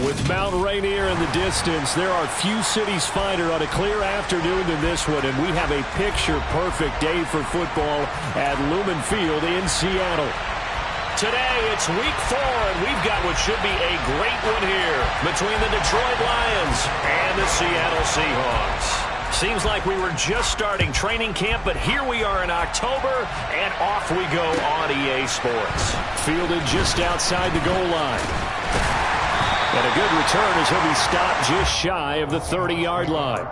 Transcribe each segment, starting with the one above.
With Mount Rainier in the distance, there are few cities finer on a clear afternoon than this one, and we have a picture-perfect day for football at Lumen Field in Seattle. Today, it's week 4, and we've got what should be a great one here between the Detroit Lions and the Seattle Seahawks. Seems like we were just starting training camp, but here we are in October, and off we go on EA Sports. Fielded just outside the goal line. And a good return as he'll be stopped just shy of the 30-yard line.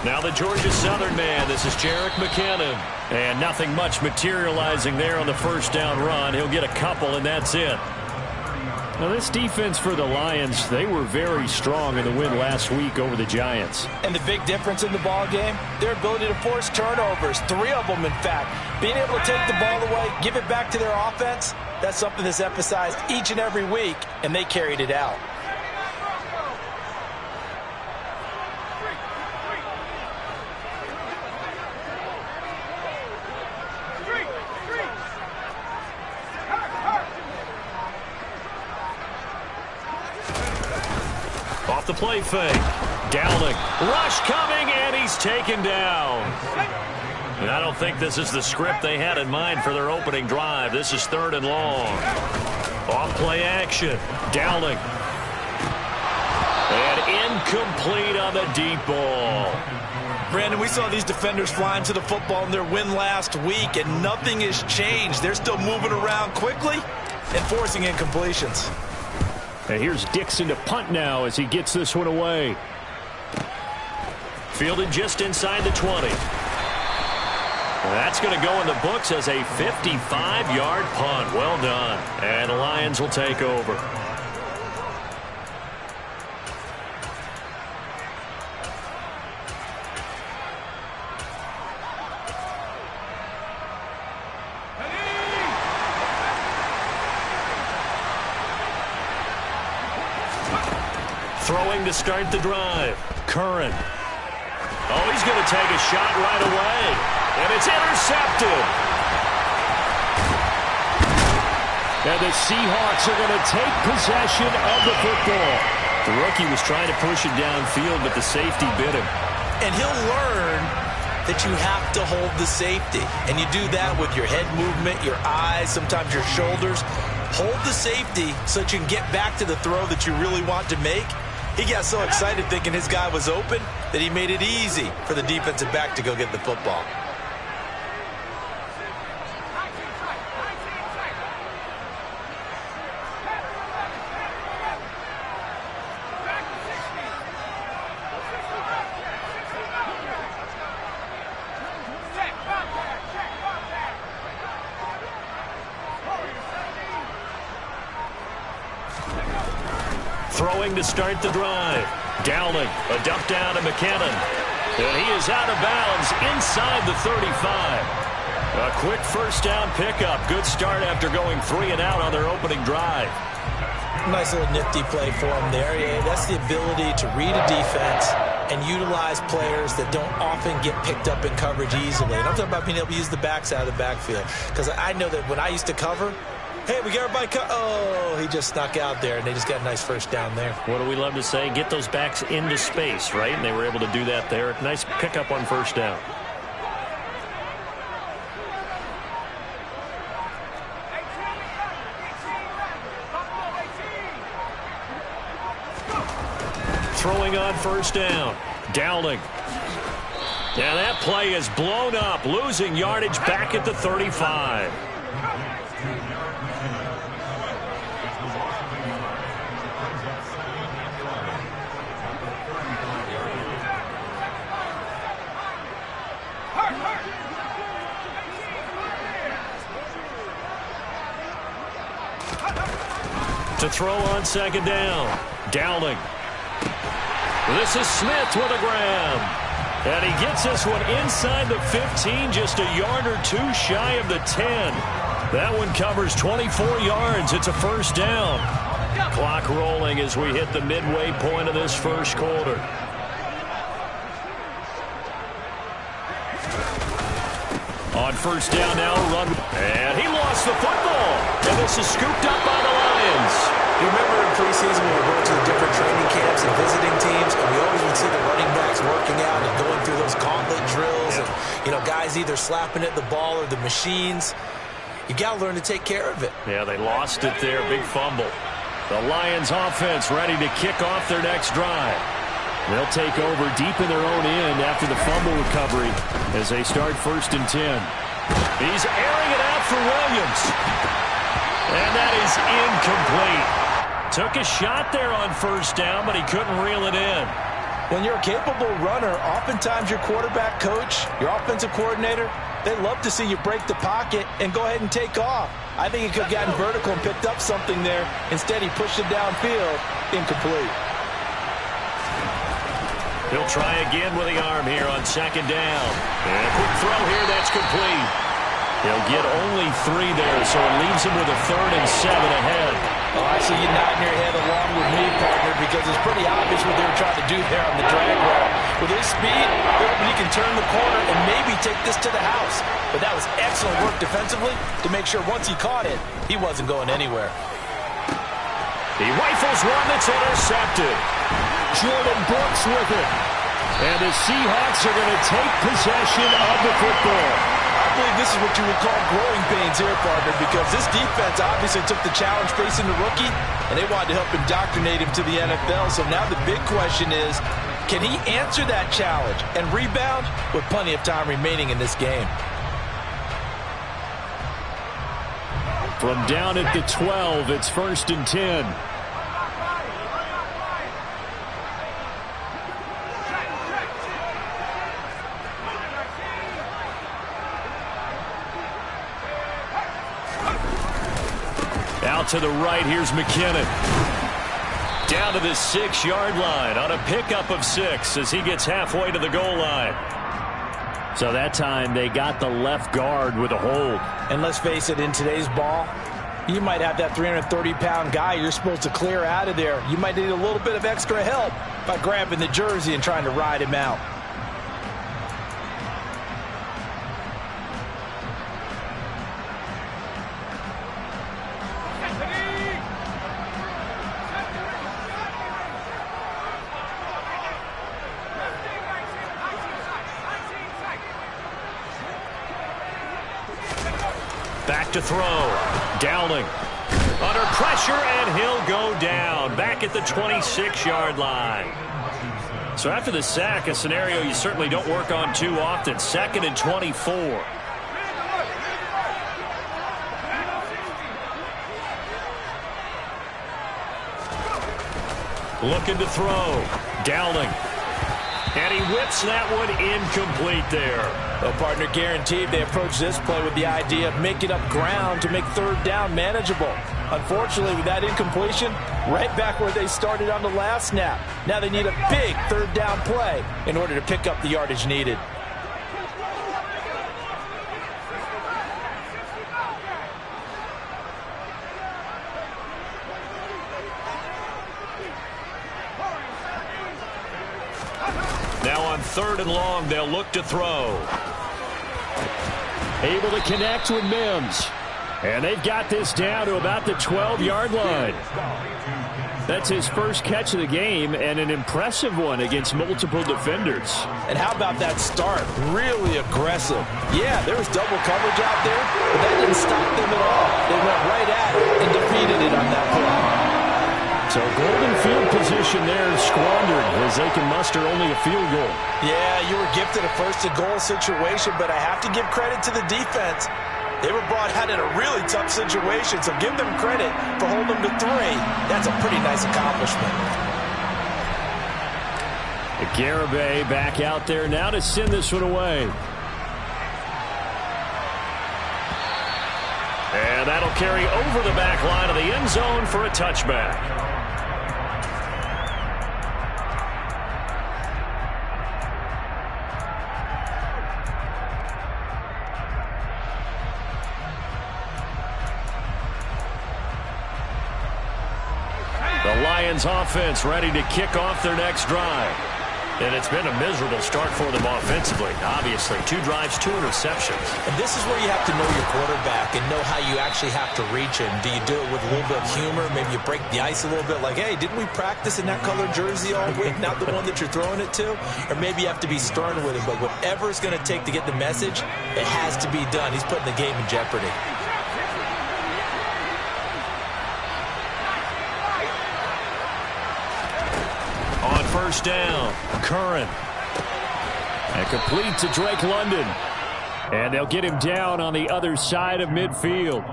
Now the Georgia Southern man, this is Jerick McKinnon. And nothing much materializing there on the first down run. He'll get a couple, and that's it. Now this defense for the Lions, they were very strong in the win last week over the Giants. And the big difference in the ball game, their ability to force turnovers, 3 of them in fact. Being able to take the ball away, give it back to their offense, that's something that's emphasized each and every week, and they carried it out. Off the play fake. Dowling. Rush coming, and he's taken down. And I don't think this is the script they had in mind for their opening drive. This is 3rd and long. Off play action. Dowling. And incomplete on the deep ball. Brandon, we saw these defenders flying to the football in their win last week, and nothing has changed. They're still moving around quickly and forcing incompletions. And here's Dixon to punt now as he gets this one away. Fielded just inside the 20. That's going to go in the books as a 55-yard punt. Well done. And the Lions will take over. Throwing to start the drive. Curran. Oh, he's going to take a shot right away. And it's intercepted. And the Seahawks are going to take possession of the football. The rookie was trying to push it downfield, but the safety bit him. And he'll learn that you have to hold the safety. And you do that with your head movement, your eyes, sometimes your shoulders. Hold the safety so that you can get back to the throw that you really want to make. He got so excited thinking his guy was open that he made it easy for the defensive back to go get the football. Throwing to start the drive. Dowling, a dump down to McKinnon. And he is out of bounds inside the 35. A quick first down pickup. Good start after going 3 and out on their opening drive. Nice little nifty play for him there. Yeah, that's the ability to read a defense and utilize players that don't often get picked up in coverage easily. And I'm talking about being able to use the backs out of the backfield. Because I know that when I used to cover, hey, we got everybody oh, he just snuck out there, and they just got a nice first down there. What do we love to say? Get those backs into space, right? And they were able to do that there. Nice pickup on first down. Throwing on first down. Dowling. Yeah, that play is blown up, losing yardage back at the 35. To throw on second down. Dowling. This is Smith with a grab. And he gets this one inside the 15, just a yard or two shy of the 10. That one covers 24 yards. It's a first down. Clock rolling as we hit the midway point of this first quarter. On first down now, run. And he lost the football. And this is scooped up by the Lions. You remember in preseason when we were going to the different training camps and visiting teams, and we always would see the running backs working out and going through those gauntlet drills, and, you know, guys either slapping at the ball or the machines. You got to learn to take care of it. Yeah, they lost it there. Big fumble. The Lions offense ready to kick off their next drive. They'll take over deep in their own end after the fumble recovery as they start 1st and 10. He's airing it out for Williams. And that is incomplete. Took a shot there on first down, but he couldn't reel it in. When you're a capable runner, oftentimes your quarterback coach, your offensive coordinator, they love to see you break the pocket and go ahead and take off. I think he could have gotten vertical and picked up something there. Instead, he pushed it downfield. Incomplete. He'll try again with the arm here on 2nd down. And a quick throw here, that's complete. He'll get only 3 there, so it leaves him with a 3rd and 7 ahead. Oh, I see you nodding your head along with me, partner, because it's pretty obvious what they were trying to do there on the drag route. With his speed, he can turn the corner and maybe take this to the house. But that was excellent work defensively to make sure once he caught it, he wasn't going anywhere. He rifles one that's intercepted. Jordan Brooks with it. And the Seahawks are going to take possession of the football. I believe this is what you would call growing pains here, partner, because this defense obviously took the challenge facing the rookie, and they wanted to help indoctrinate him to the NFL. So now the big question is, can he answer that challenge and rebound with plenty of time remaining in this game? From down at the 12, it's 1st and 10. Out to the right, here's McKinnon. Down to the 6-yard line on a pickup of 6 as he gets halfway to the goal line. So that time they got the left guard with a hold. And let's face it, in today's ball, you might have that 330-pound guy you're supposed to clear out of there. You might need a little bit of extra help by grabbing the jersey and trying to ride him out. Back to throw. Dowling under pressure, and he'll go down back at the 26-yard line. So after the sack, a scenario you certainly don't work on too often. 2nd and 24. Looking to throw. Dowling. And he whips that one incomplete there. Well, partner, guaranteed they approach this play with the idea of making up ground to make 3rd down manageable. Unfortunately, with that incompletion, right back where they started on the last snap. Now they need a big 3rd down play in order to pick up the yardage needed. Now on 3rd and long, they'll look to throw. Able to connect with Mims. And they've got this down to about the 12-yard line. That's his first catch of the game, and an impressive one against multiple defenders. And how about that start? Really aggressive. Yeah, there was double coverage out there, but that didn't stop them at all. They went right at it and defeated it on that play. So golden field position there squandered as they can muster only a field goal. Yeah, you were gifted a 1st-and-goal situation, but I have to give credit to the defense. They were brought out in a really tough situation, so give them credit for holding them to 3. That's a pretty nice accomplishment. Garibay back out there now to send this one away. And that'll carry over the back line of the end zone for a touchback. Lions offense ready to kick off their next drive. And it's been a miserable start for them offensively. Obviously, 2 drives, 2 interceptions. And this is where you have to know your quarterback and know how you actually have to reach him. Do you do it with a little bit of humor? Maybe you break the ice a little bit like, hey, didn't we practice in that colored jersey all week, not the one that you're throwing it to? Or maybe you have to be stern with him. But whatever it's going to take to get the message, it has to be done. He's putting the game in jeopardy. First down, Curran. And complete to Drake London. And they'll get him down on the other side of midfield.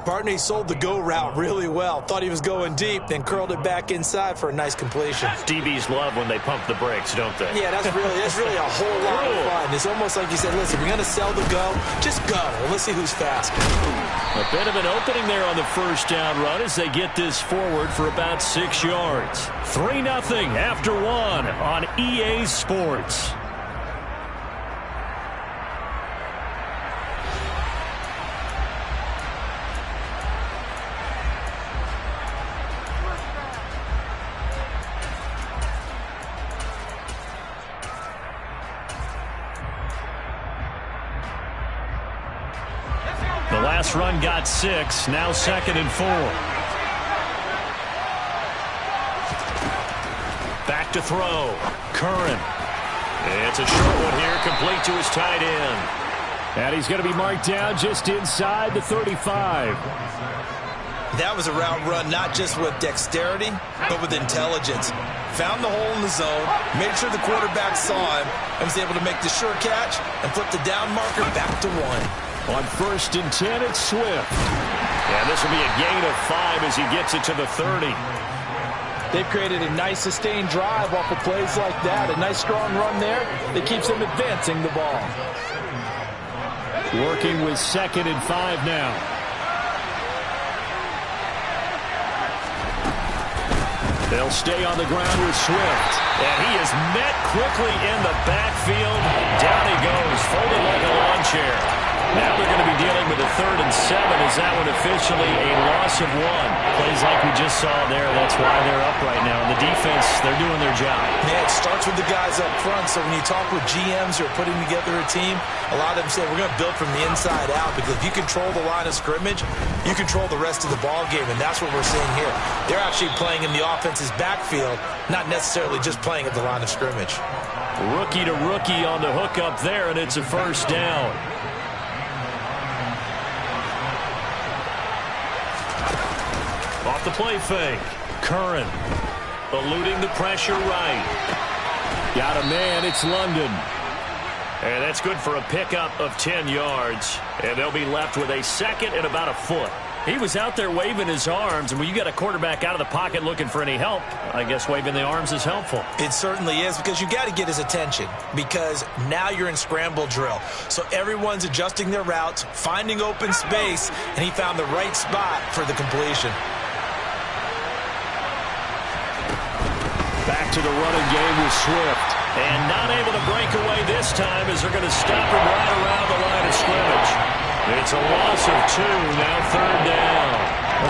Partner, he sold the go route really well. Thought he was going deep, then curled it back inside for a nice completion. DBs love when they pump the brakes, don't they? Yeah, that's really a whole lot of fun. It's almost like you said, listen, we're going to sell the go. Just go. And let's see who's faster. A bit of an opening there on the first down run as they get this forward for about 6 yards. 3-0 after 1 on EA Sports. The last run got 6, now 2nd and 4. Back to throw, Curran. It's a short one here, complete to his tight end. And he's going to be marked down just inside the 35. That was a route run not just with dexterity, but with intelligence. Found the hole in the zone, made sure the quarterback saw him, and was able to make the sure catch and flip the down marker back to 1. On 1st and 10, it's Swift. And this will be a gain of 5 as he gets it to the 30. They've created a nice sustained drive off of plays like that. A nice strong run there that keeps them advancing the ball. Working with 2nd and 5 now. They'll stay on the ground with Swift. And he is met quickly in the backfield. Down he goes, folded like a lawn chair. Now they're going to be dealing with a 3rd and 7. Is that one officially a loss of 1? Plays like we just saw there. That's why they're up right now. The defense, they're doing their job. Yeah, it starts with the guys up front. So when you talk with GMs who are putting together a team, a lot of them say we're going to build from the inside out, because if you control the line of scrimmage, you control the rest of the ball game, and that's what we're seeing here. They're actually playing in the offense's backfield, not necessarily just playing at the line of scrimmage. Rookie to rookie on the hook up there, and it's a first down. Off the play fake. Curran eluding the pressure right. Got a man. It's London. And that's good for a pickup of 10 yards. And they'll be left with a 2nd and about a foot. He was out there waving his arms, and when you got a quarterback out of the pocket looking for any help, I guess waving the arms is helpful. It certainly is, because you got to get his attention, because now you're in scramble drill. So everyone's adjusting their routes, finding open space, and he found the right spot for the completion. Back to the running game with Swift. And not able to break away this time as they're going to stop him right around the line of scrimmage. It's a loss of 2, now 3rd down.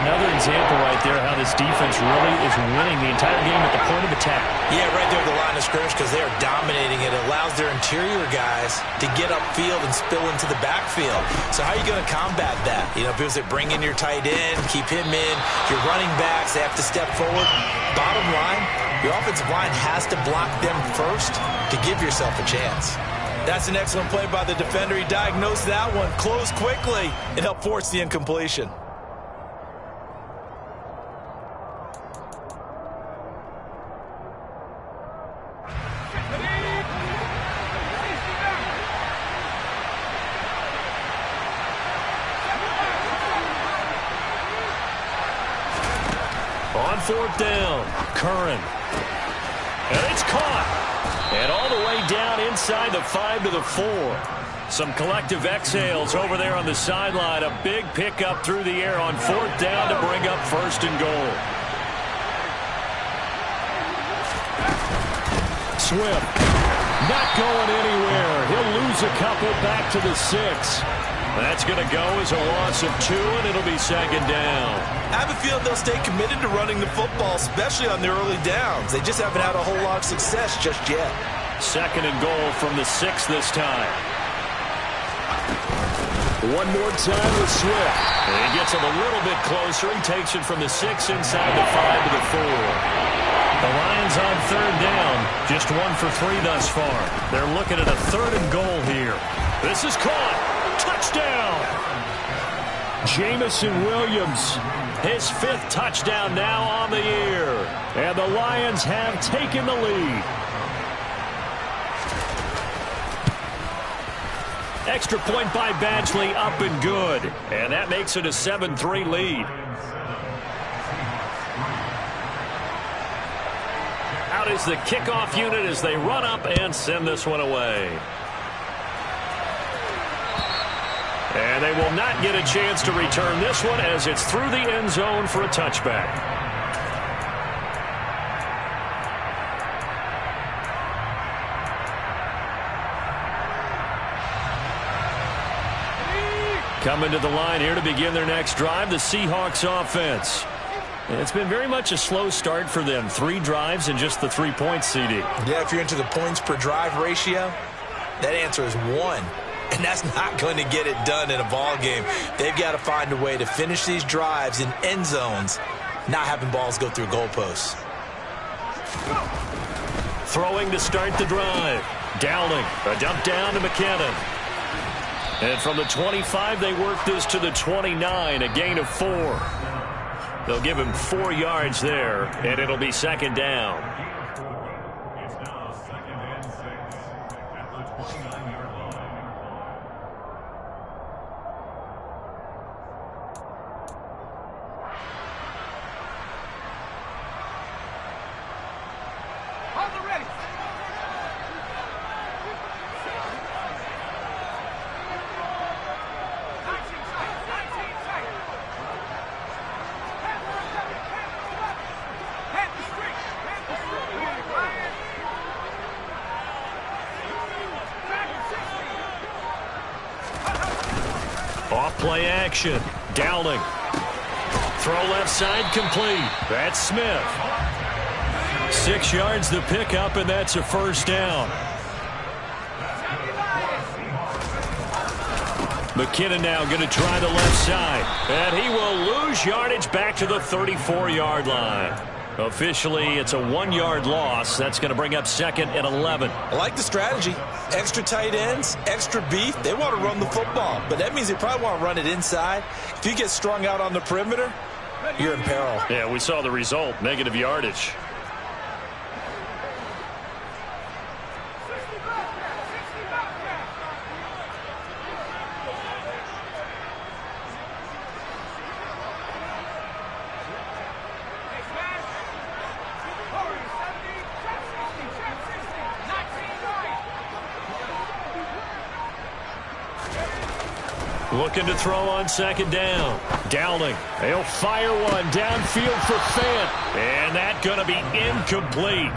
Another example right there how this defense really is winning the entire game at the point of attack. Yeah, right there at the line of scrimmage, because they are dominating it. It allows their interior guys to get upfield and spill into the backfield. So how are you going to combat that? You know, because they bring in your tight end, keep him in. Your running backs, they have to step forward. Bottom line, your offensive line has to block them first to give yourself a chance. That's an excellent play by the defender. He diagnosed that one, closed quickly, and helped force the incompletion. On 4th down, Curran. And it's caught. And all the way down inside the 5 to the 4. Some collective exhales over there on the sideline. A big pickup through the air on 4th down to bring up 1st and goal. Swift not going anywhere. He'll lose a couple back to the 6. That's going to go as a loss of 2, and it'll be second down. I have a feeling they'll stay committed to running the football, especially on their early downs. They just haven't had a whole lot of success just yet. Second and goal from the 6 this time. One more time with Swift. And he gets him a little bit closer. He takes it from the 6 inside the 5 to the 4. The Lions on third down. Just 1 for 3 thus far. They're looking at a third and goal here. This is caught. Touchdown. Jamison Williams. His 5th touchdown now on the year. And the Lions have taken the lead. Extra point by Badgley, up and good. And that makes it a 7-3 lead. Out is the kickoff unit as they run up and send this one away. And they will not get a chance to return this one as it's through the end zone for a touchback. Coming to the line here to begin their next drive, the Seahawks offense. It's been very much a slow start for them. 3 drives and just the 3 points, CD. Yeah, if you're into the points per drive ratio, that answer is 1. And that's not going to get it done in a ball game. They've got to find a way to finish these drives in end zones, not having balls go through goalposts. Throwing to start the drive. Dowling, a dump down to McKinnon. And from the 25, they work this to the 29, a gain of 4. They'll give him 4 yards there, and it'll be second down. Off-play action. Dowling. Throw left side complete. That's Smith. 6 yards the pickup, and that's a first down. McKinnon now going to try the left side. And he will lose yardage back to the 34-yard line. Officially, it's a 1-yard loss. That's going to bring up second and 11. I like the strategy. Extra tight ends, extra beef. They want to run the football, but that means they probably want to run it inside. If you get strung out on the perimeter, you're in peril. Yeah, we saw the result, negative yardage. Looking to throw on second down. Dowling. They'll fire one downfield for Fant. And that's going to be incomplete.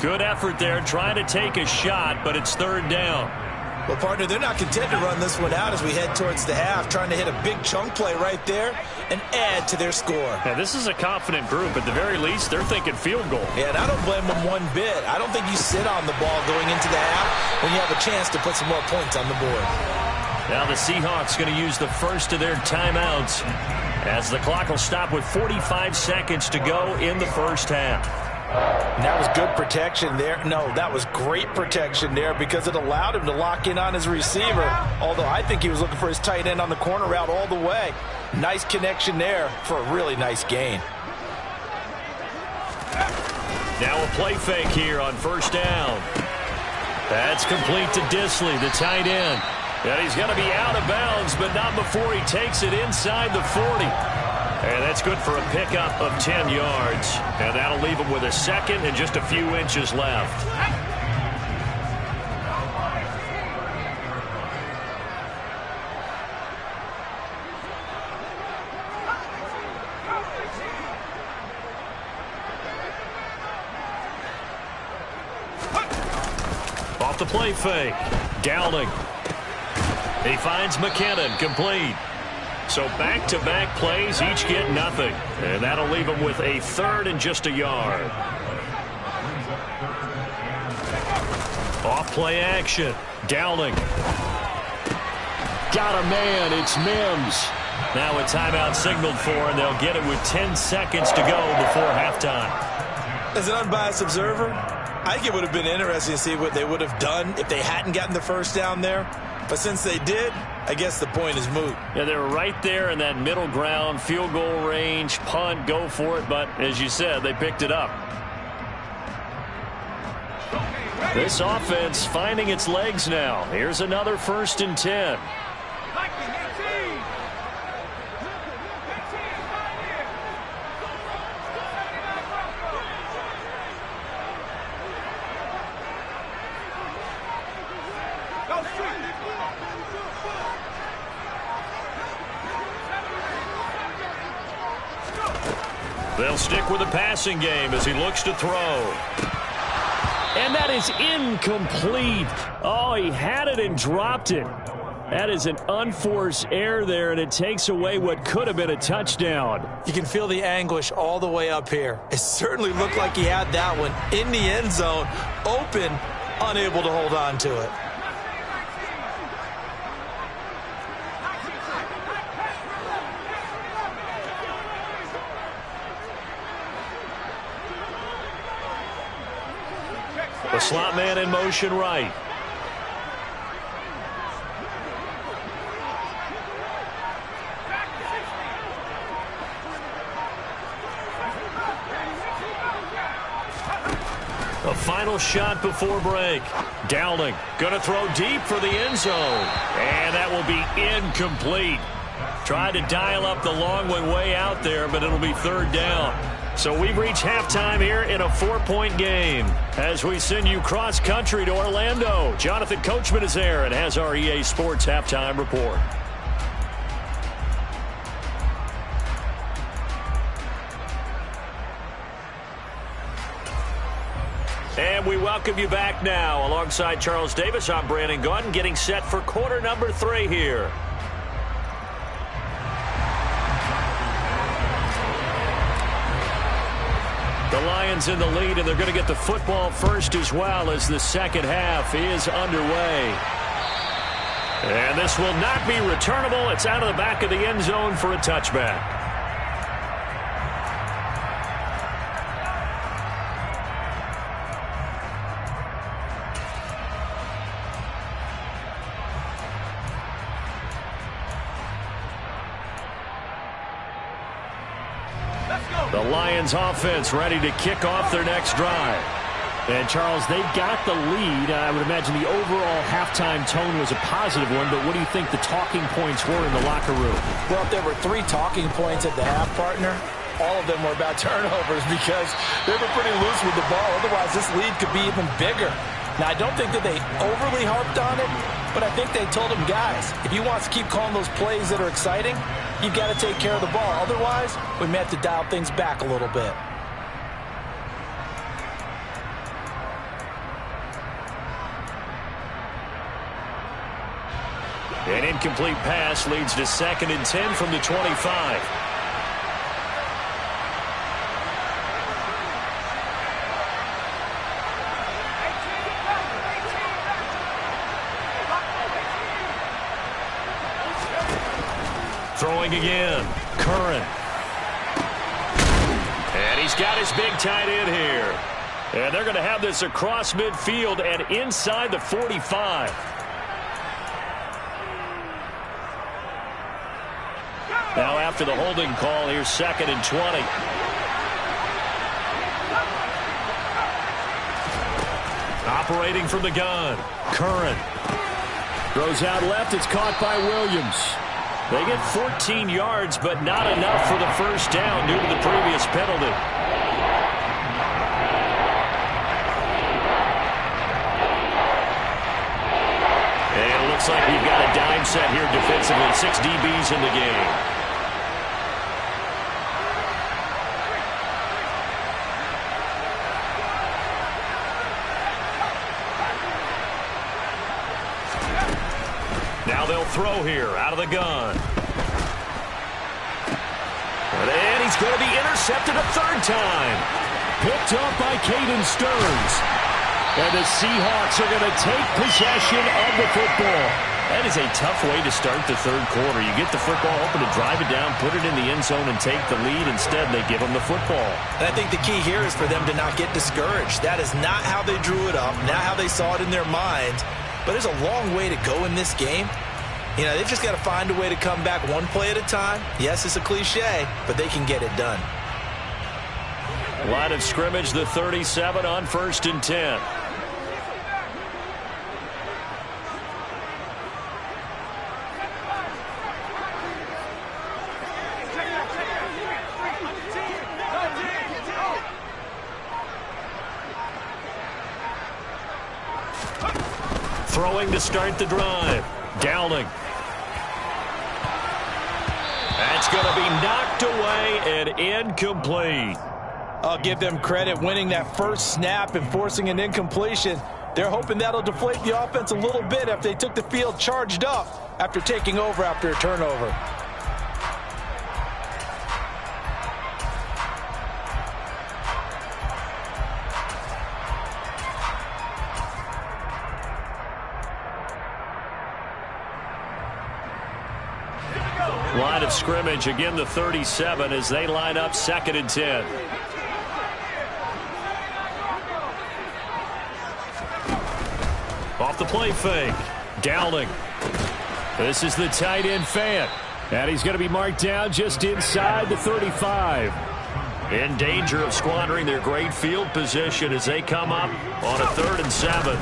Good effort there trying to take a shot, but it's third down. Well, partner, they're not content to run this one out as we head towards the half, trying to hit a big chunk play right there and add to their score. Yeah, this is a confident group. At the very least, they're thinking field goal. Yeah, and I don't blame them one bit. I don't think you sit on the ball going into the half when you have a chance to put some more points on the board. Now the Seahawks going to use the first of their timeouts as the clock will stop with 45 seconds to go in the first half. And that was good protection there. No, that was great protection there because it allowed him to lock in on his receiver, although I think he was looking for his tight end on the corner route all the way. Nice connection there for a really nice gain. Now a play fake here on first down. That's complete to Disley, the tight end. And he's going to be out of bounds, but not before he takes it inside the 40. And that's good for a pickup of 10 yards. And that'll leave him with a second and just a few inches left. Off the play fake. Dowling. He finds McKinnon, complete. So back-to-back plays, each get nothing. And that'll leave him with a third and just a yard. Off-play action. Dowling. Got a man. It's Mims. Now a timeout signaled for, and they'll get it with 10 seconds to go before halftime. As an unbiased observer, I think it would have been interesting to see what they would have done if they hadn't gotten the first down there. But since they did, I guess the point is moot. Yeah, they were right there in that middle ground, field goal range, punt, go for it. But as you said, they picked it up. This offense finding its legs now. Here's another 1st and 10. They'll stick with the passing game as he looks to throw. And that is incomplete. Oh, he had it and dropped it. That is an unforced error there, and it takes away what could have been a touchdown. You can feel the anguish all the way up here. It certainly looked like he had that one in the end zone, open, unable to hold on to it. The slot man in motion right. A final shot before break. Dowling going to throw deep for the end zone. And that will be incomplete. Tried to dial up the long one way out there, but it'll be 3rd down. So we've reached halftime here in a 4-point game. As we send you cross-country to Orlando, Jonathan Coachman is there and has our EA Sports halftime report. And we welcome you back now. Alongside Charles Davis, I'm Brandon Gaudin, getting set for quarter number 3 here. The Lions in the lead, and they're going to get the football first as well as the second half is underway. And this will not be returnable. It's out of the back of the end zone for a touchback. The Lions offense ready to kick off their next drive. And, Charles, they've got the lead. I would imagine the overall halftime tone was a positive one, but what do you think the talking points were in the locker room? Well, if there were 3 talking points at the half, partner, all of them were about turnovers because they were pretty loose with the ball. Otherwise, this lead could be even bigger. Now, I don't think that they overly harped on it, but I think they told them, guys, if you want to keep calling those plays that are exciting, you've got to take care of the ball. Otherwise, we may have to dial things back a little bit. An incomplete pass leads to 2nd and 10 from the 25. Throwing again. Curran. And he's got his big tight end here. And they're going to have this across midfield and inside the 45. Now after the holding call, here's 2nd and 20. Operating from the gun. Curran. Throws out left. It's caught by Williams. They get 14 yards, but not enough for the first down due to the previous penalty. And it looks like we've got a dime set here defensively. 6 DBs in the game. Now they'll throw here out of the gun. And he's going to be intercepted a third time. Picked up by Caden Stearns. And the Seahawks are going to take possession of the football. That is a tough way to start the third quarter. You get the football open to drive it down, put it in the end zone, and take the lead. Instead, they give them the football. And I think the key here is for them to not get discouraged. That is not how they drew it up, not how they saw it in their minds. But there's a long way to go in this game. You know, they've just got to find a way to come back one play at a time. Yes, it's a cliche, but they can get it done. Line of scrimmage, the 37 on 1st and 10. Throwing to start the drive. Dowling. That's going to be knocked away and incomplete. I'll give them credit winning that first snap and forcing an incompletion. They're hoping that'll deflate the offense a little bit if they took the field charged up after taking over after a turnover. Line of scrimmage, again the 37 as they line up 2nd and 10. Off the play fake. Dowling. This is the tight end Fant. And he's going to be marked down just inside the 35. In danger of squandering their great field position as they come up on a 3rd and 7.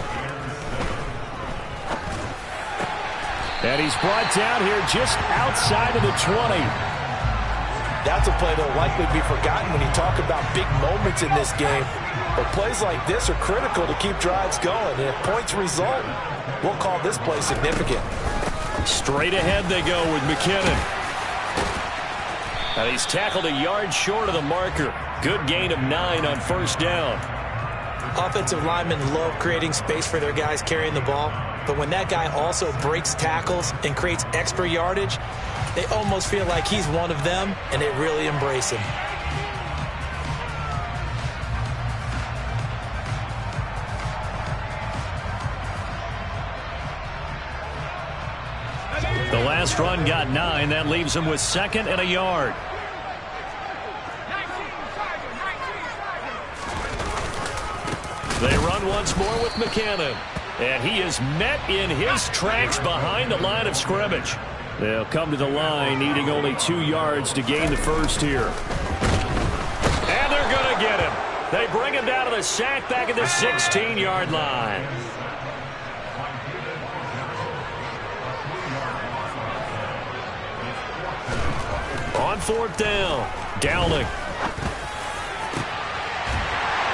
And he's brought down here just outside of the 20. That's a play that will likely be forgotten when you talk about big moments in this game. But plays like this are critical to keep drives going. And if points result, we'll call this play significant. Straight ahead they go with McKinnon. And he's tackled a yard short of the marker. Good gain of 9 on 1st down. Offensive linemen love creating space for their guys carrying the ball. But when that guy also breaks tackles and creates extra yardage, they almost feel like he's one of them, and they really embrace him. The last run got 9. That leaves him with 2nd and a yard. They run once more with McKinnon. And he is met in his tracks behind the line of scrimmage. They'll come to the line, needing only 2 yards to gain the first here. And they're going to get him. They bring him down to the sack back at the 16-yard line. On 4th down, Dowling.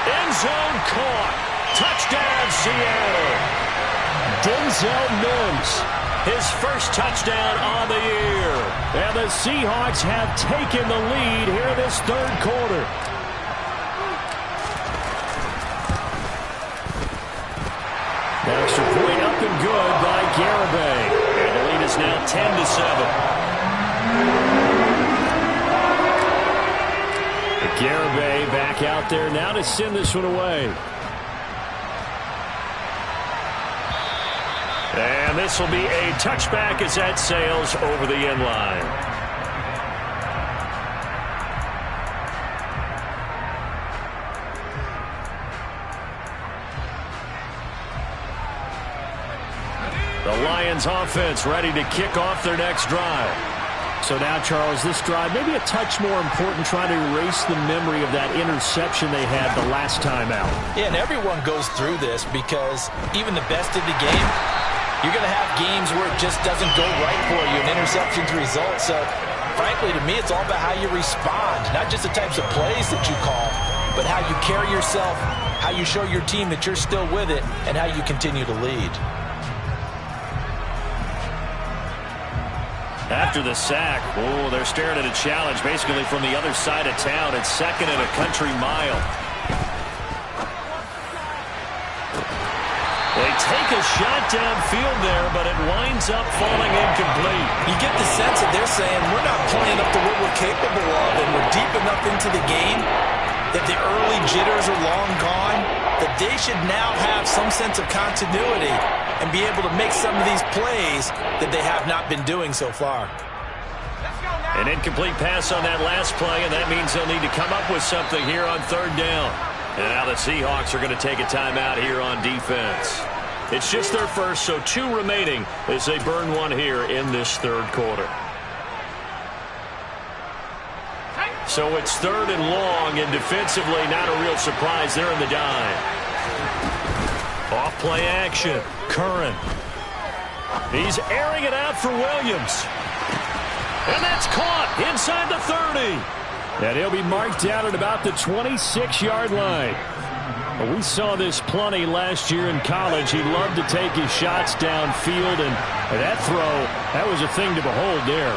End zone caught. Touchdown, Seattle. Denzel Mims, his first touchdown on the year. And the Seahawks have taken the lead here in this 3rd quarter. That extra point up and good by Garibay. And the lead is now 10-7. Garibay back out there now to send this one away. And this will be a touchback as that sails over the end line. The Lions offense ready to kick off their next drive. So now, Charles, this drive maybe a touch more important, trying to erase the memory of that interception they had the last time out. Yeah, and everyone goes through this because even the best of the game, you're going to have games where it just doesn't go right for you, and interceptions result. So, frankly, to me, it's all about how you respond, not just the types of plays that you call, but how you carry yourself, how you show your team that you're still with it, and how you continue to lead. After the sack, they're staring at a challenge basically from the other side of town. It's 2nd and a country mile. They take a shot downfield there, but it winds up falling incomplete. You get the sense that they're saying we're not playing up to what we're capable of, and we're deep enough into the game that the early jitters are long gone, that they should now have some sense of continuity and be able to make some of these plays that they have not been doing so far. An incomplete pass on that last play, and that means they'll need to come up with something here on third down. And now the Seahawks are going to take a timeout here on defense. It's just their first, so 2 remaining as they burn one here in this third quarter. So it's third and long, and defensively not a real surprise. They're in the dime. Off play action. Curran. He's airing it out for Williams. And that's caught inside the 30. And he'll be marked out at about the 26-yard line. We saw this plenty last year in college. He loved to take his shots downfield, and that throw, that was a thing to behold there.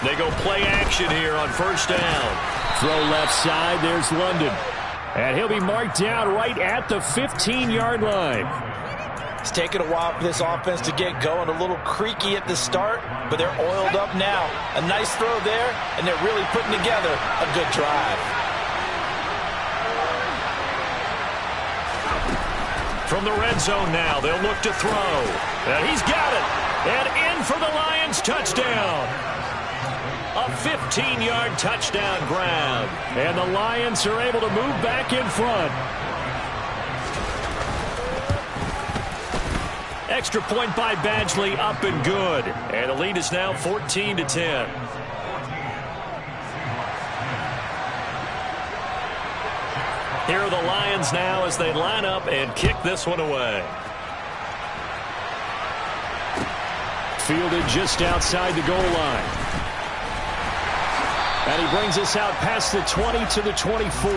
They go play action here on first down. Throw left side, there's London. And he'll be marked down right at the 15-yard line. It's taken a while for this offense to get going. A little creaky at the start, but they're oiled up now. A nice throw there, and they're really putting together a good drive. From the red zone now, they'll look to throw. And he's got it. And in for the Lions touchdown. A 15-yard touchdown grab. And the Lions are able to move back in front. Extra point by Badgley, up and good. And the lead is now 14-10. Here are the Lions now as they line up and kick this one away. Fielded just outside the goal line. And he brings us out past the 20 to the 24.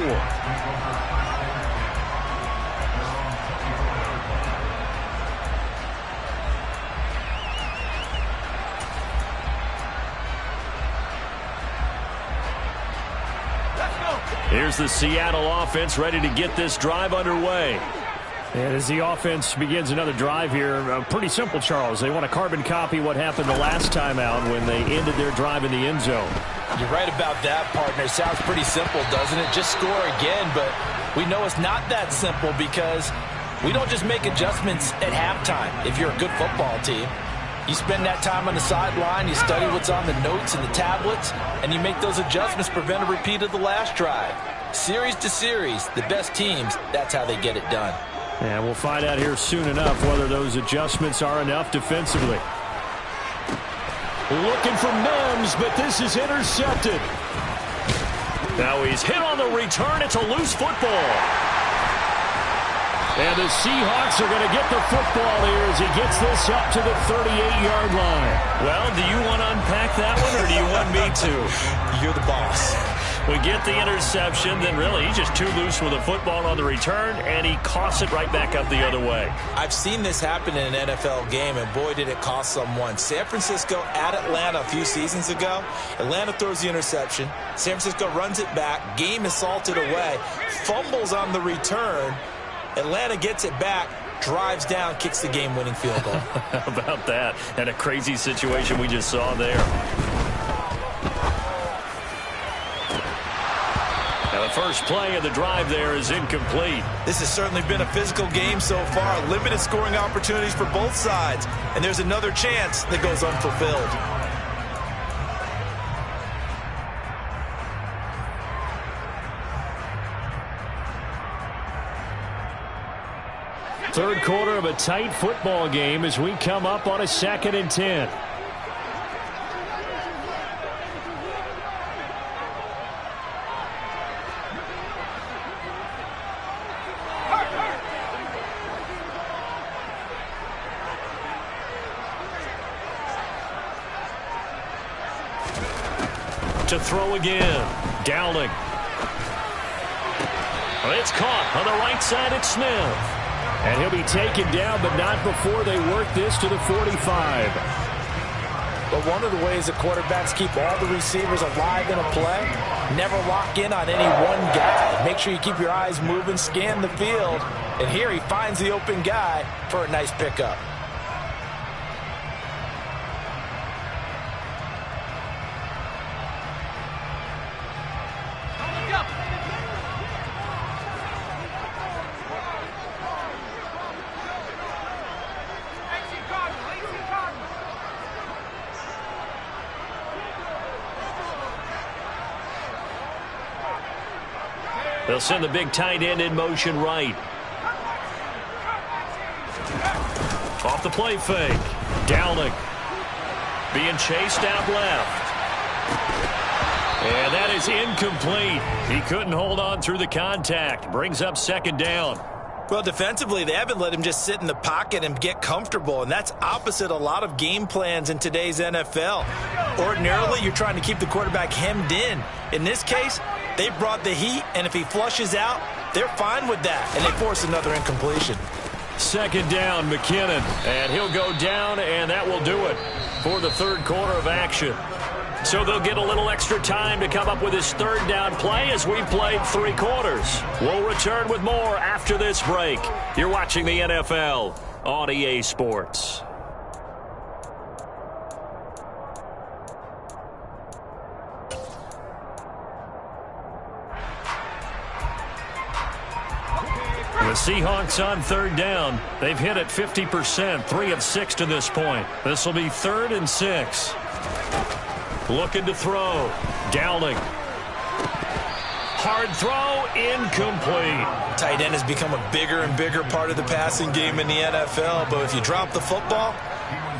Here's the Seattle offense ready to get this drive underway. And as the offense begins another drive here, pretty simple, Charles. They want to carbon copy what happened the last time out when they ended their drive in the end zone. You're right about that, partner. Sounds pretty simple, doesn't it? Just score again, but we know it's not that simple because we don't just make adjustments at halftime if you're a good football team. You spend that time on the sideline, you study what's on the notes and the tablets, and you make those adjustments, prevent a repeat of the last drive. Series to series, the best teams, that's how they get it done. And we'll find out here soon enough whether those adjustments are enough defensively. Looking for Mims, but this is intercepted. Now he's hit on the return. It's a loose football. And the Seahawks are going to get the football here as he gets this up to the 38-yard line. Well, do you want to unpack that one, or do you want me to? You're the boss. We get the interception, then really he's just too loose with the football on the return, and he coughs it right back up the other way. I've seen this happen in an NFL game, and boy, did it cost someone. San Francisco at Atlanta a few seasons ago. Atlanta throws the interception. San Francisco runs it back. Game is salted away. Fumbles on the return. Atlanta gets it back, drives down, kicks the game-winning field goal. How about that? And a crazy situation we just saw there. Now the first play of the drive there is incomplete. This has certainly been a physical game so far. Limited scoring opportunities for both sides. And there's another chance that goes unfulfilled. Third quarter of a tight football game as we come up on a 2nd and 10. To throw again. Dowling. It's caught on the right side. It's Smith. And he'll be taken down, but not before they work this to the 45. But one of the ways that quarterbacks keep all the receivers alive in a play, never lock in on any one guy. Make sure you keep your eyes moving, scan the field. And here he finds the open guy for a nice pickup. They'll send the big tight end in motion right. Off the play fake. Dowling being chased out left. And that is incomplete. He couldn't hold on through the contact. Brings up second down. Well, defensively, they haven't let him just sit in the pocket and get comfortable, and that's opposite a lot of game plans in today's NFL. Ordinarily, you're trying to keep the quarterback hemmed in. In this case, they brought the heat, and if he flushes out, they're fine with that, and they force another incompletion. Second down, McKinnon, and he'll go down, and that will do it for the third quarter of action. So they'll get a little extra time to come up with his third down play as we've played 3 quarters. We'll return with more after this break. You're watching the NFL on EA Sports. The Seahawks on third down. They've hit it 50%, 3 of 6 to this point. This will be 3rd and 6. Looking to throw. Dowling. Hard throw, incomplete. Tight end has become a bigger and bigger part of the passing game in the NFL, but if you drop the football,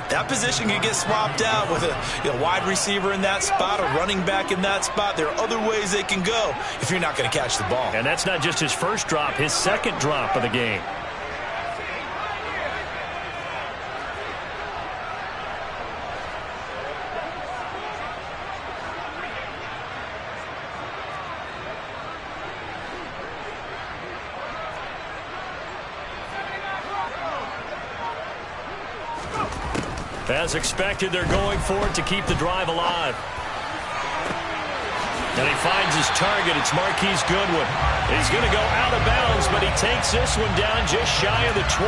that position can get swapped out with a wide receiver in that spot, a running back in that spot. There are other ways they can go if you're not going to catch the ball. And that's not just his first drop, his second drop of the game. As expected, they're going for it to keep the drive alive. And he finds his target. It's Marquise Goodwin. He's going to go out of bounds, but he takes this one down just shy of the 20.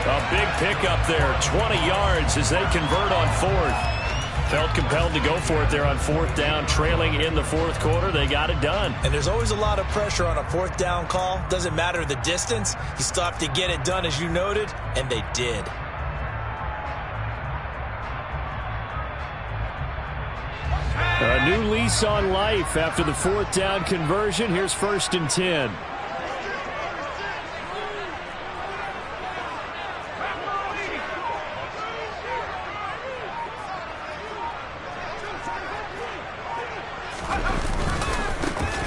A big pickup there, 20 yards as they convert on 4th. Felt compelled to go for it there on 4th down, trailing in the 4th quarter. They got it done. And there's always a lot of pressure on a 4th down call. Doesn't matter the distance. You still have to get it done, as you noted, and they did. A new lease on life after the 4th down conversion. Here's 1st and 10.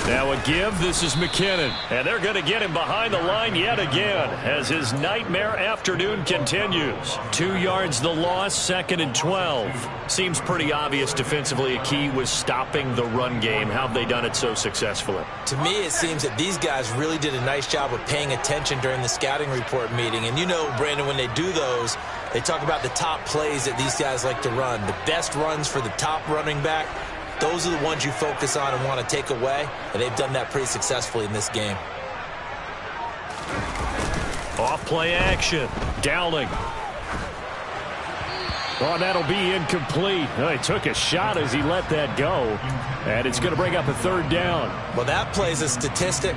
Now a give. This is McKinnon. And they're going to get him behind the line yet again as his nightmare afternoon continues. 2 yards the loss, 2nd and 12. Seems pretty obvious defensively a key was stopping the run game. How have they done it so successfully? To me, it seems that these guys really did a nice job of paying attention during the scouting report meeting. And you know, Brandon, when they do those, they talk about the top plays that these guys like to run. The best runs for the top running back. Those are the ones you focus on and want to take away, and they've done that pretty successfully in this game. Off play action. Dowling. Oh, that'll be incomplete. Oh, he took a shot as he let that go, and it's going to bring up a 3rd down. Well, that plays a statistic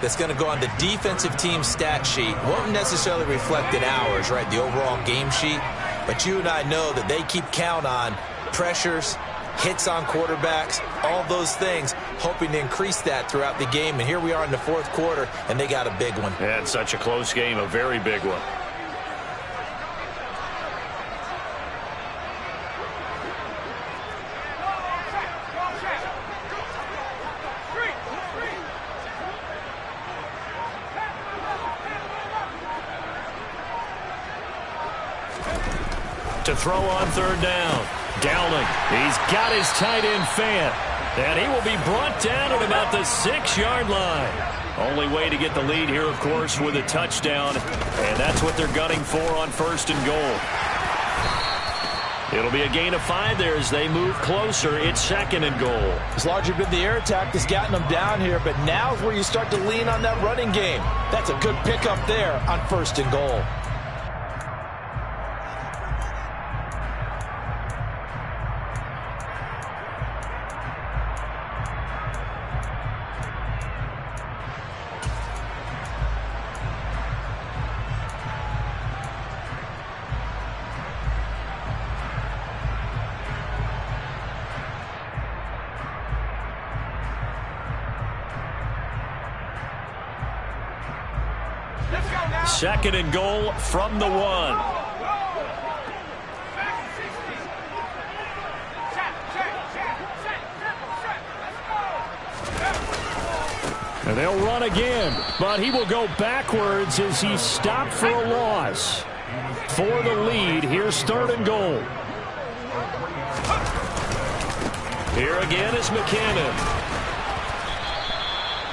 that's going to go on the defensive team stat sheet. Won't necessarily reflect in ours, right, the overall game sheet, but you and I know that they keep count on pressures, hits on quarterbacks, all those things, hoping to increase that throughout the game. And here we are in the 4th quarter, and they got a big one. Yeah, it's such a close game, a very big one. To throw on 3rd down. Dowling. He's got his tight end fan. And he will be brought down at about the 6-yard line. Only way to get the lead here, of course, with a touchdown. And that's what they're gunning for on 1st and goal. It'll be a gain of 5 there as they move closer. It's 2nd and goal. It's largely been the air attack that's gotten them down here, but now's where you start to lean on that running game. That's a good pickup there on 1st and goal. Second and goal from the 1. And they'll run again, but he will go backwards as he's stopped for a loss. For the lead, here's 3rd and goal. Here again is McKinnon.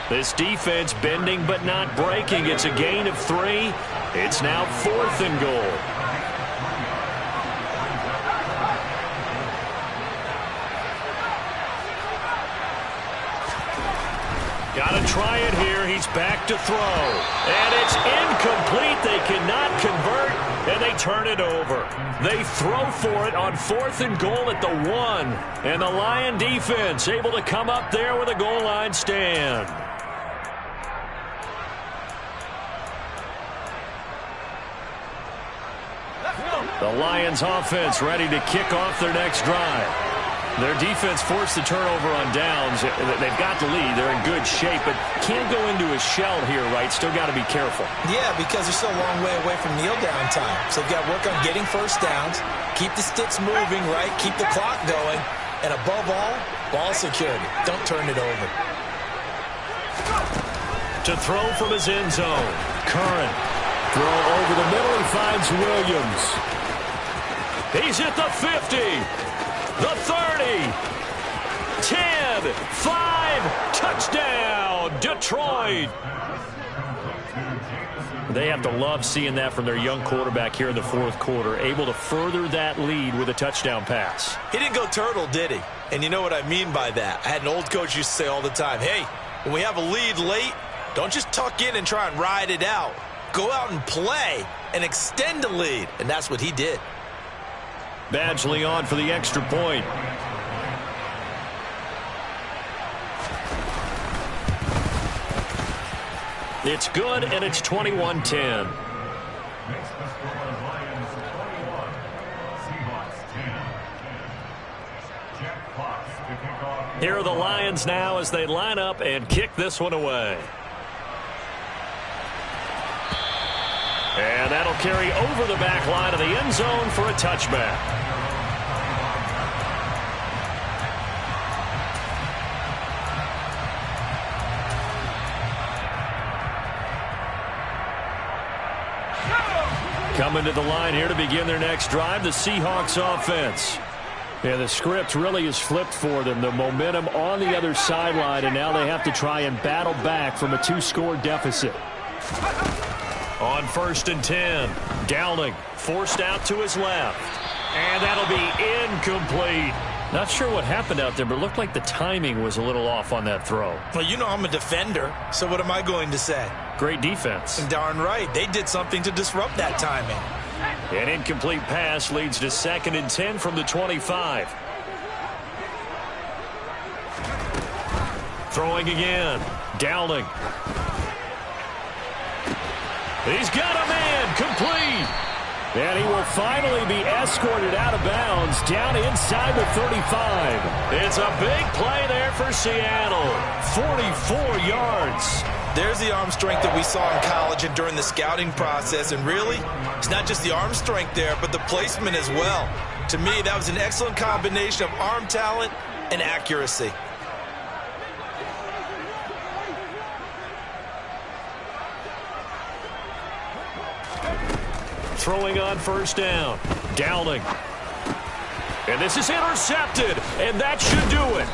This defense bending but not breaking. It's a gain of 3. It's now 4th and goal. Got to try it here. He's back to throw. And it's incomplete. They cannot convert, and they turn it over. They throw for it on 4th and goal at the 1. And the Lion defense able to come up there with a goal line stand. The Lions offense ready to kick off their next drive. Their defense forced the turnover on downs. They've got the lead. They're in good shape, but can't go into a shell here, right? Still got to be careful. Yeah, because they're still a long way away from kneel down time. So they've got to work on getting first downs, keep the sticks moving, right? Keep the clock going. And above all, ball security. Don't turn it over. To throw from his end zone. Curran. Throw over the middle. He finds Williams. He's at the 50, the 30, 10, 5, touchdown, Detroit. They have to love seeing that from their young quarterback here in the 4th quarter, able to further that lead with a touchdown pass. He didn't go turtle, did he? And you know what I mean by that. I had an old coach used to say all the time, hey, when we have a lead late, don't just tuck in and try and ride it out. Go out and play and extend the lead. And that's what he did. Badgley on for the extra point. It's good, and it's 21-10. Here are the Lions now as they line up and kick this one away. And that'll carry over the back line of the end zone for a touchback. Coming to the line here to begin their next drive, the Seahawks offense. Yeah, the script really is flipped for them. The momentum on the other sideline, and now they have to try and battle back from a 2-score deficit. On 1st and 10, Dowling forced out to his left. And that'll be incomplete. Not sure what happened out there, but it looked like the timing was a little off on that throw. Well, you know I'm a defender, so what am I going to say? Great defense. And darn right, they did something to disrupt that timing. An incomplete pass leads to 2nd and 10 from the 25. Throwing again. Dowling. He's got a man complete. And he will finally be escorted out of bounds down inside the 35. It's a big play there for Seattle. 44 yards. There's the arm strength that we saw in college and during the scouting process. And really, it's not just the arm strength there, but the placement as well. To me, that was an excellent combination of arm talent and accuracy. Throwing on 1st down. Dowling. And this is intercepted. And that should do it.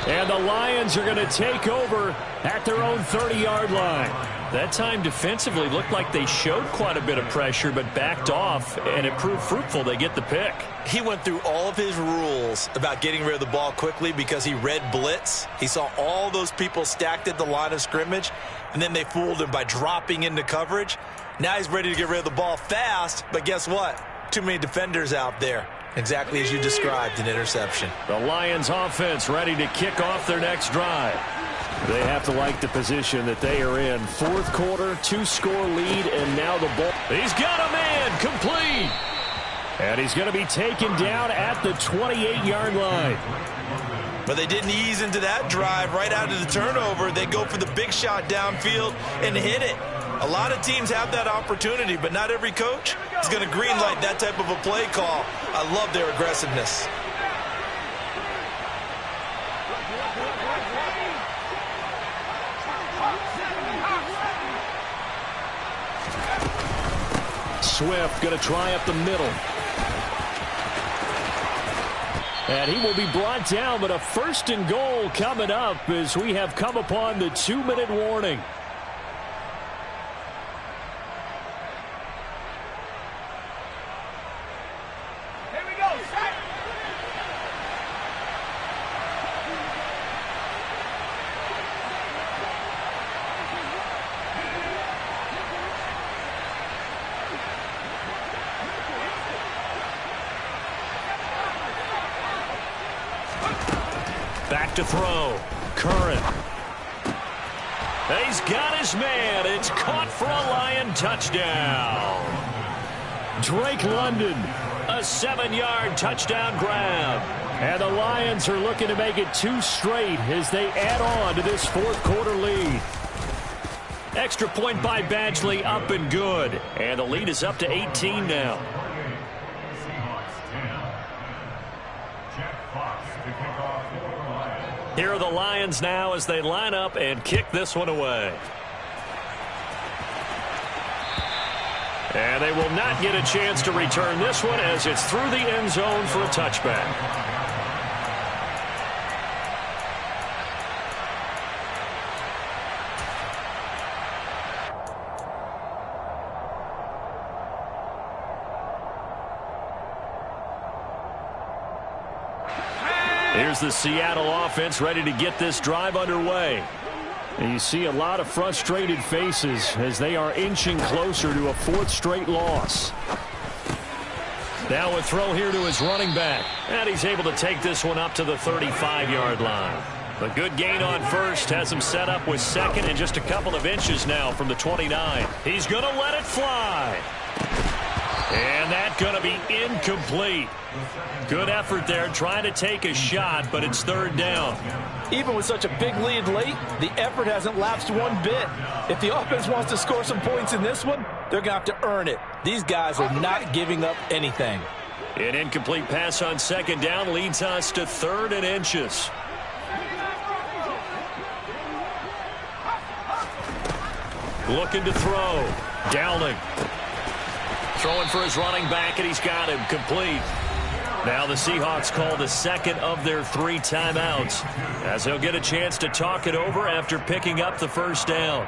And the Lions are going to take over at their own 30-yard line. That time defensively looked like they showed quite a bit of pressure but backed off, and it proved fruitful. They get the pick. He went through all of his rules about getting rid of the ball quickly because he read blitz. He saw all those people stacked at the line of scrimmage, and then they fooled him by dropping into coverage. Now he's ready to get rid of the ball fast, but guess what? Too many defenders out there. Exactly as you described, an interception. The Lions offense ready to kick off their next drive. They have to like the position that they are in. Fourth quarter, 2-score lead, and now the ball. He's got a man, complete. And he's going to be taken down at the 28-yard line. But they didn't ease into that drive right out of the turnover. They go for the big shot downfield and hit it. A lot of teams have that opportunity, but not every coach is going to greenlight that type of a play call. I love their aggressiveness. Swift going to try up the middle. And he will be brought down, but a 1st and goal coming up as we have come upon the 2-minute warning. Here we go, set. Back to throw. Curran. He's got his man. It's caught for a Lion touchdown. Drake London, a 7-yard touchdown grab. And the Lions are looking to make it 2 straight as they add on to this fourth quarter lead. Extra point by Badgley, up and good. And the lead is up to 18 now. Here are the Lions now as they line up and kick this one away. And they will not get a chance to return this one as it's through the end zone for a touchback. Here's the Seattle offense ready to get this drive underway. And you see a lot of frustrated faces as they are inching closer to a 4th straight loss. Now a throw here to his running back. And he's able to take this one up to the 35-yard line. A good gain on first has him set up with 2nd and just a couple of inches now from the 29. He's going to let it fly. And that's going to be incomplete. Good effort there trying to take a shot, but it's 3rd down. Even with such a big lead late, the effort hasn't lapsed one bit. If the offense wants to score some points in this one, they're going to have to earn it. These guys are not giving up anything. An incomplete pass on 2nd down leads us to 3rd and inches. Looking to throw. Dowling. Throwing for his running back, and he's got him complete. Now the Seahawks call the 2nd of their 3 timeouts as they'll get a chance to talk it over after picking up the 1st down.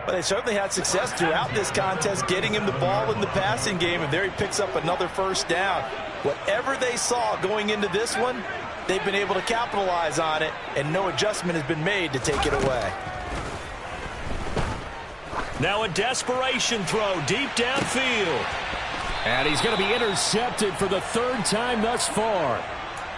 But they certainly had success throughout this contest getting him the ball in the passing game, and there he picks up another 1st down. Whatever they saw going into this one, they've been able to capitalize on it, and no adjustment has been made to take it away. Now a desperation throw deep downfield. And he's going to be intercepted for the 3rd time thus far.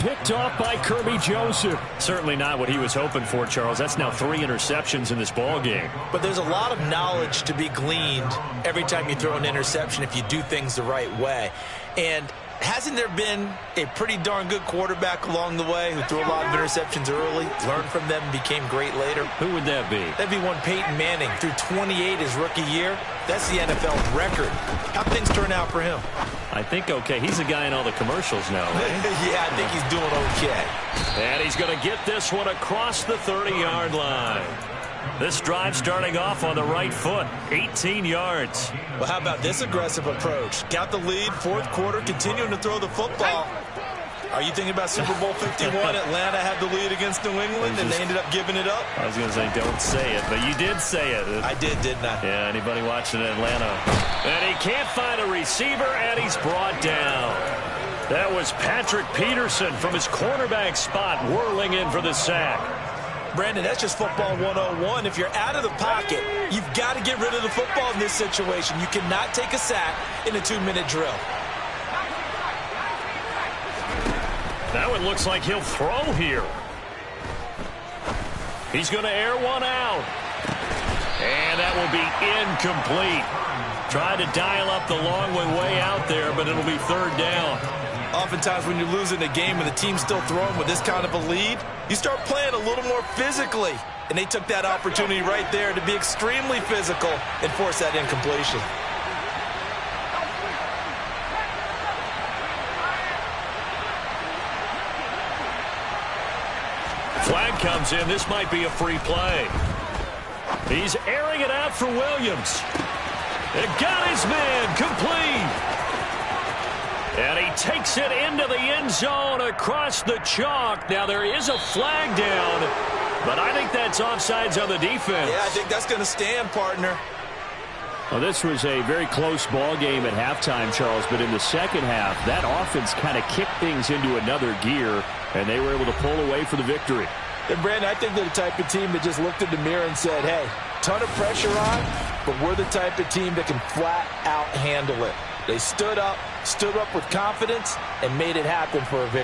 Picked off by Kirby Joseph. Certainly not what he was hoping for, Charles. That's now 3 interceptions in this ball game. But there's a lot of knowledge to be gleaned every time you throw an interception if you do things the right way. And hasn't there been a pretty darn good quarterback along the way who threw a lot of interceptions early, learned from them, and became great later? Who would that be? That'd be one Peyton Manning. Threw 28 his rookie year. That's the NFL record. How'd things turn out for him? I think okay. He's a guy in all the commercials now, right? Yeah, I think he's doing okay. And he's going to get this one across the 30-yard line. This drive starting off on the right foot, 18 yards. Well, how about this aggressive approach? Got the lead, 4th quarter, continuing to throw the football. Are you thinking about Super Bowl 51? Atlanta had the lead against New England, and they ended up giving it up? I was going to say, don't say it, but you did say it. I didn't I? Yeah, anybody watching Atlanta. And he can't find a receiver, and he's brought down. That was Patrick Peterson from his cornerback spot whirling in for the sack. Brandon, that's just football 101. If you're out of the pocket, you've got to get rid of the football in this situation. You cannot take a sack in a 2-minute drill. Now it looks like he'll throw here. He's going to air one out. And that will be incomplete. Tried to dial up the long one way out there, but it'll be third down. Oftentimes when you're losing a game and the team's still throwing with this kind of a lead, you start playing a little more physically. And they took that opportunity right there to be extremely physical and force that incompletion. Flag comes in. This might be a free play. He's airing it out for Williams. It got his man complete. And he takes it into the end zone across the chalk. Now there is a flag down, but I think that's offsides on the defense. Yeah, I think that's going to stand, partner. Well, this was a very close ball game at halftime, Charles, but in the second half, that offense kind of kicked things into another gear, and they were able to pull away for the victory. And, Brandon, I think they're the type of team that just looked in the mirror and said, hey, ton of pressure on, but we're the type of team that can flat out handle it. They stood up with confidence, and made it happen for a victory.